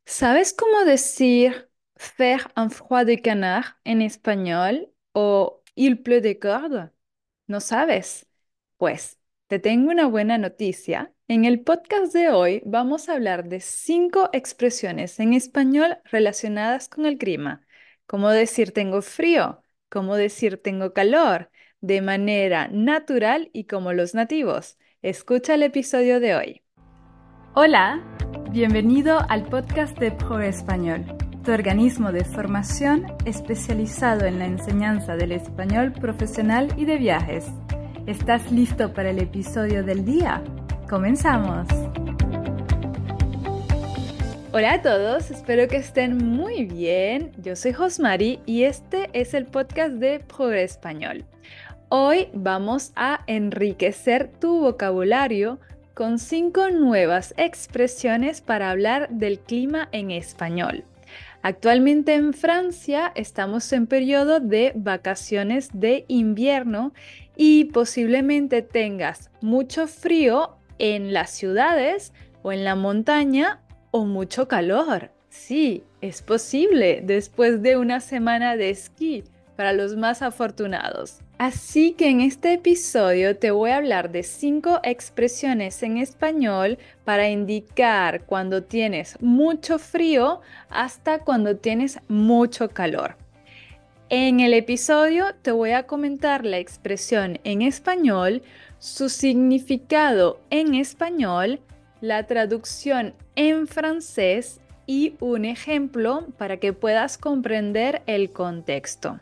¿Sabes cómo decir faire un froid de canard en español o il pleut de corde? ¿No sabes? Pues te tengo una buena noticia. En el podcast de hoy vamos a hablar de 5 expresiones en español relacionadas con el clima. Cómo decir tengo frío, cómo decir tengo calor, de manera natural y como los nativos. Escucha el episodio de hoy. Hola, bienvenido al podcast de Pro Español, tu organismo de formación especializado en la enseñanza del español profesional y de viajes. ¿Estás listo para el episodio del día? ¡Comenzamos! Hola a todos, espero que estén muy bien. Yo soy Josmari y este es el podcast de Pro Español. Hoy vamos a enriquecer tu vocabulario con 5 nuevas expresiones para hablar del clima en español. Actualmente en Francia estamos en periodo de vacaciones de invierno y posiblemente tengas mucho frío en las ciudades o en la montaña o mucho calor. Sí, es posible después de una semana de esquí para los más afortunados. Así que en este episodio te voy a hablar de 5 expresiones en español para indicar cuando tienes mucho frío hasta cuando tienes mucho calor. En el episodio te voy a comentar la expresión en español, su significado en español, la traducción en francés y un ejemplo para que puedas comprender el contexto.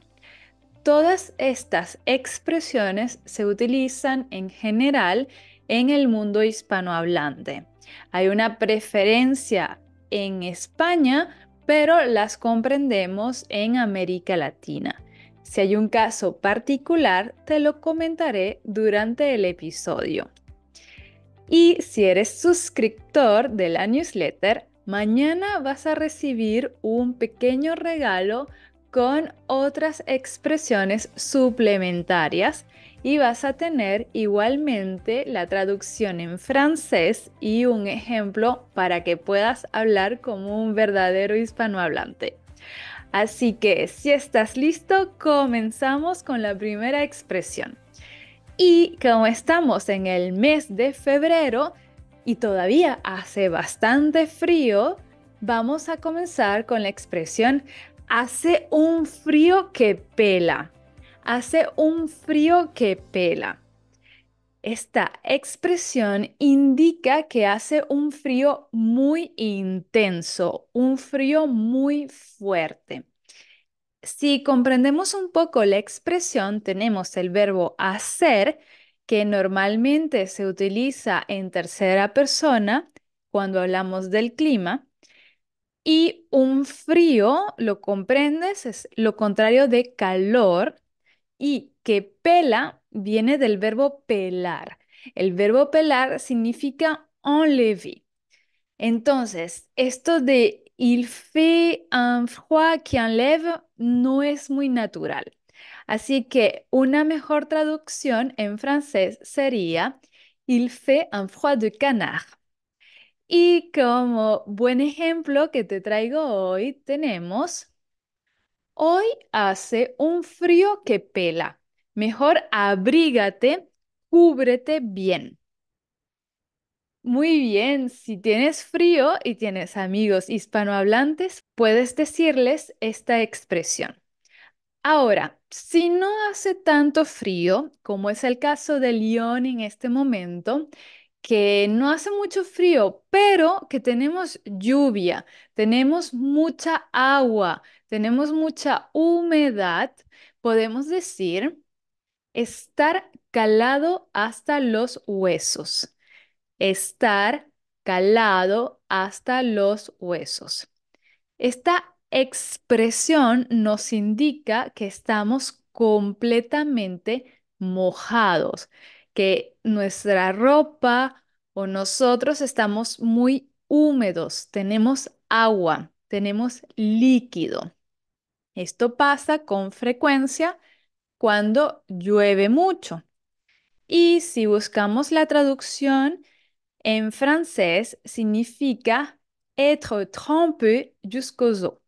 Todas estas expresiones se utilizan en general en el mundo hispanohablante. Hay una preferencia en España, pero las comprendemos en América Latina. Si hay un caso particular, te lo comentaré durante el episodio. Y si eres suscriptor de la newsletter, mañana vas a recibir un pequeño regalo con otras expresiones suplementarias y vas a tener igualmente la traducción en francés y un ejemplo para que puedas hablar como un verdadero hispanohablante. Así que si estás listo, comenzamos con la primera expresión. Y como estamos en el mes de febrero y todavía hace bastante frío, vamos a comenzar con la expresión hace un frío que pela. Hace un frío que pela. Esta expresión indica que hace un frío muy intenso, un frío muy fuerte. Si comprendemos un poco la expresión, tenemos el verbo hacer, que normalmente se utiliza en tercera persona cuando hablamos del clima, y un frío, ¿lo comprendes? Es lo contrario de calor, y que pela viene del verbo pelar. El verbo pelar significa enlever. Entonces, esto de il fait un froid qui enlève no es muy natural. Así que una mejor traducción en francés sería il fait un froid de canard. Y como buen ejemplo que te traigo hoy, tenemos hoy hace un frío que pela. Mejor abrígate, cúbrete bien. Muy bien, si tienes frío y tienes amigos hispanohablantes, puedes decirles esta expresión. Ahora, si no hace tanto frío, como es el caso de Lyon en este momento, que no hace mucho frío, pero que tenemos lluvia, tenemos mucha agua, tenemos mucha humedad, podemos decir estar calado hasta los huesos. Estar calado hasta los huesos. Esta expresión nos indica que estamos completamente mojados, que nuestra ropa o nosotros estamos muy húmedos, tenemos agua, tenemos líquido. Esto pasa con frecuencia cuando llueve mucho. Y si buscamos la traducción, en francés significa être trempé jusqu'aux os.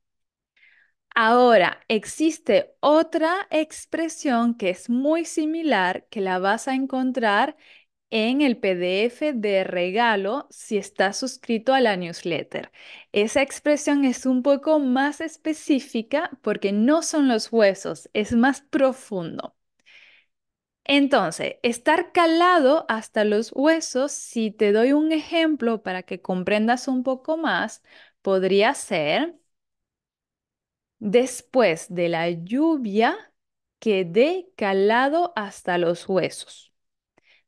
Ahora, existe otra expresión que es muy similar que la vas a encontrar en el PDF de regalo si estás suscrito a la newsletter. Esa expresión es un poco más específica porque no son los huesos, es más profundo. Entonces, estar calado hasta los huesos, si te doy un ejemplo para que comprendas un poco más, podría ser, después de la lluvia, quedé calado hasta los huesos.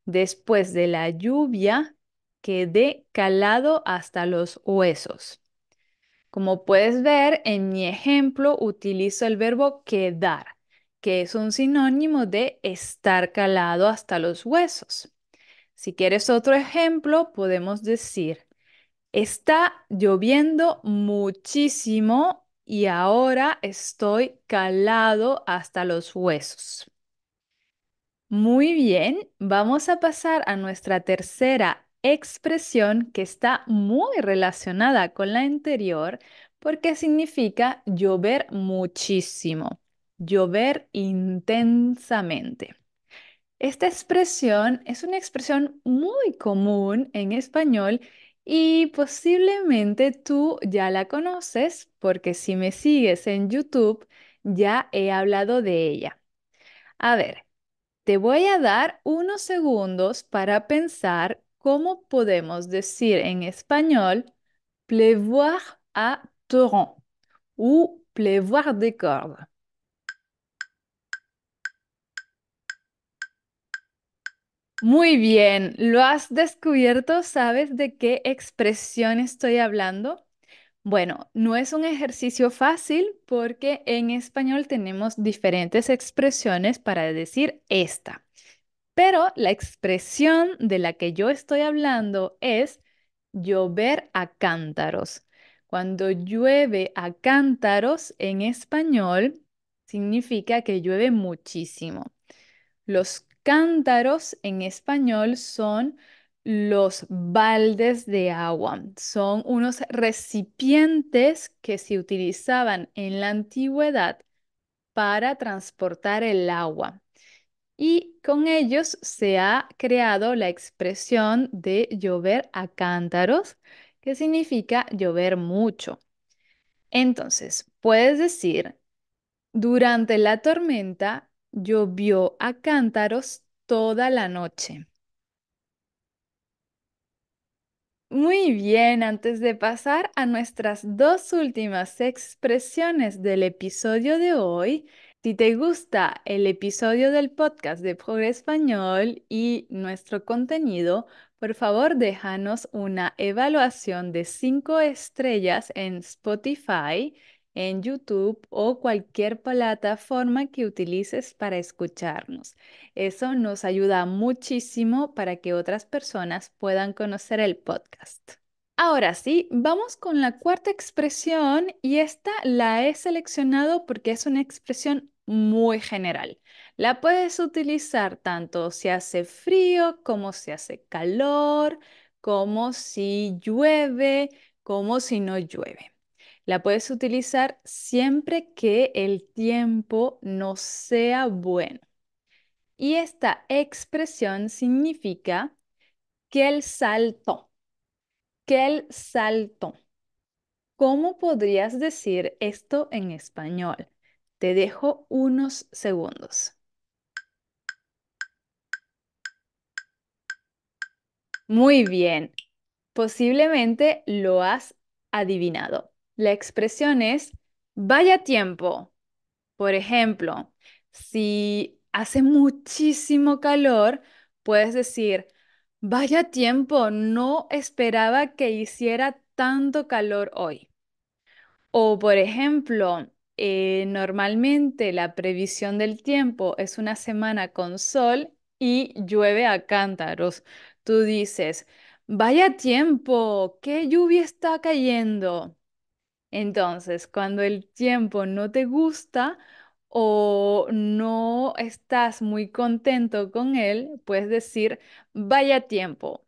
Después de la lluvia, quedé calado hasta los huesos. Como puedes ver, en mi ejemplo utilizo el verbo quedar, que es un sinónimo de estar calado hasta los huesos. Si quieres otro ejemplo, podemos decir, está lloviendo muchísimo y ahora estoy calado hasta los huesos. Muy bien, vamos a pasar a nuestra tercera expresión que está muy relacionada con la anterior porque significa llover muchísimo, llover intensamente. Esta expresión es una expresión muy común en español y posiblemente tú ya la conoces porque si me sigues en YouTube ya he hablado de ella. A ver. Te voy a dar unos segundos para pensar cómo podemos decir en español pleuvoir à torrent o pleuvoir des cordes. Muy bien, ¿lo has descubierto? ¿Sabes de qué expresión estoy hablando? Bueno, no es un ejercicio fácil porque en español tenemos diferentes expresiones para decir esta. Pero la expresión de la que yo estoy hablando es llover a cántaros. Cuando llueve a cántaros en español, significa que llueve muchísimo. Los cántaros en español son los baldes de agua. Son unos recipientes que se utilizaban en la antigüedad para transportar el agua y con ellos se ha creado la expresión de llover a cántaros, que significa llover mucho. Entonces, puedes decir, durante la tormenta llovió a cántaros toda la noche. Muy bien, antes de pasar a nuestras dos últimas expresiones del episodio de hoy, si te gusta el episodio del podcast de Progreso Español y nuestro contenido, por favor déjanos una evaluación de 5 estrellas en Spotify, en YouTube o cualquier plataforma que utilices para escucharnos. Eso nos ayuda muchísimo para que otras personas puedan conocer el podcast. Ahora sí, vamos con la cuarta expresión y esta la he seleccionado porque es una expresión muy general. La puedes utilizar tanto si hace frío, como si hace calor, como si llueve, como si no llueve. La puedes utilizar siempre que el tiempo no sea bueno. Y esta expresión significa que el salto, que el salto. ¿Cómo podrías decir esto en español? Te dejo unos segundos. Muy bien, posiblemente lo has adivinado. La expresión es vaya tiempo. Por ejemplo, si hace muchísimo calor, puedes decir, vaya tiempo, no esperaba que hiciera tanto calor hoy. O, por ejemplo, normalmente la previsión del tiempo es una semana con sol y llueve a cántaros. Tú dices, vaya tiempo, qué lluvia está cayendo. Entonces, cuando el tiempo no te gusta o no estás muy contento con él, puedes decir, vaya tiempo.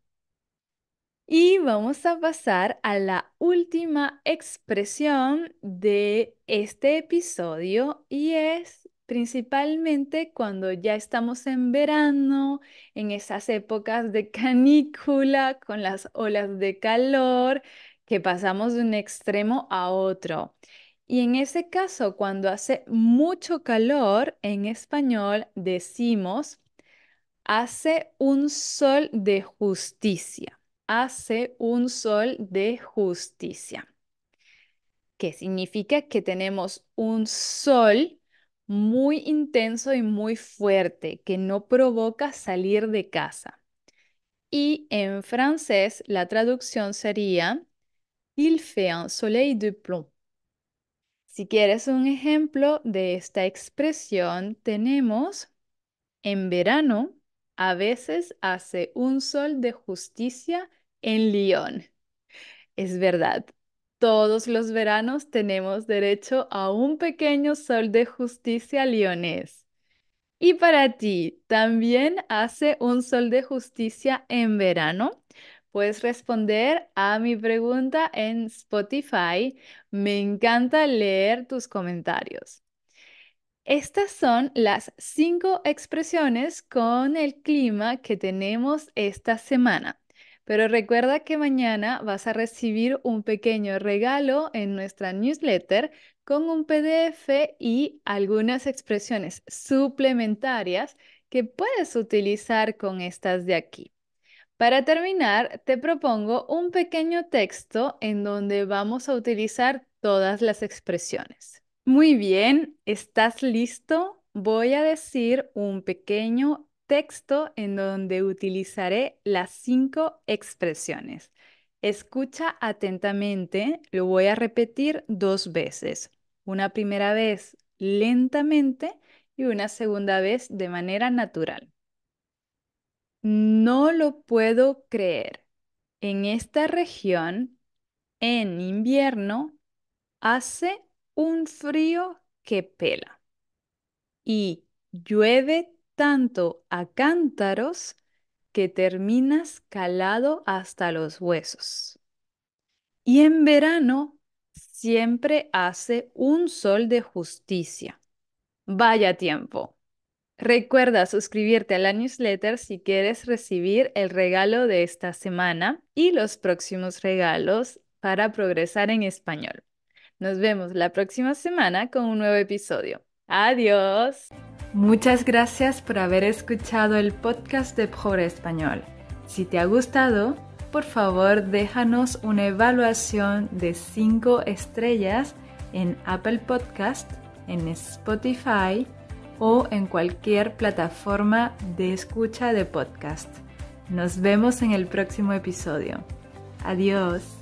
Y vamos a pasar a la última expresión de este episodio y es principalmente cuando ya estamos en verano, en esas épocas de canícula, con las olas de calor, que pasamos de un extremo a otro. Y en ese caso, cuando hace mucho calor, en español decimos hace un sol de justicia. Hace un sol de justicia, que significa que tenemos un sol muy intenso y muy fuerte que no provoca salir de casa. Y en francés la traducción sería Il fait un soleil de plomb. Si quieres un ejemplo de esta expresión, tenemos en verano, a veces hace un sol de justicia en Lyon. Es verdad, todos los veranos tenemos derecho a un pequeño sol de justicia lionés. Y para ti, ¿también hace un sol de justicia en verano? Puedes responder a mi pregunta en Spotify. Me encanta leer tus comentarios. Estas son las 5 expresiones con el clima que tenemos esta semana. Pero recuerda que mañana vas a recibir un pequeño regalo en nuestra newsletter con un PDF y algunas expresiones suplementarias que puedes utilizar con estas de aquí. Para terminar, te propongo un pequeño texto en donde vamos a utilizar todas las expresiones. Muy bien, ¿estás listo? Voy a decir un pequeño texto en donde utilizaré las 5 expresiones. Escucha atentamente, lo voy a repetir 2 veces. Una primera vez lentamente y una segunda vez de manera natural. No lo puedo creer. En esta región, en invierno, hace un frío que pela y llueve tanto a cántaros que terminas calado hasta los huesos. Y en verano siempre hace un sol de justicia. Vaya tiempo. Recuerda suscribirte a la newsletter si quieres recibir el regalo de esta semana y los próximos regalos para progresar en español. Nos vemos la próxima semana con un nuevo episodio. Adiós. Muchas gracias por haber escuchado el podcast de Progreso Español. Si te ha gustado, por favor déjanos una evaluación de 5 estrellas en Apple Podcast, en Spotify o en cualquier plataforma de escucha de podcast. Nos vemos en el próximo episodio. Adiós.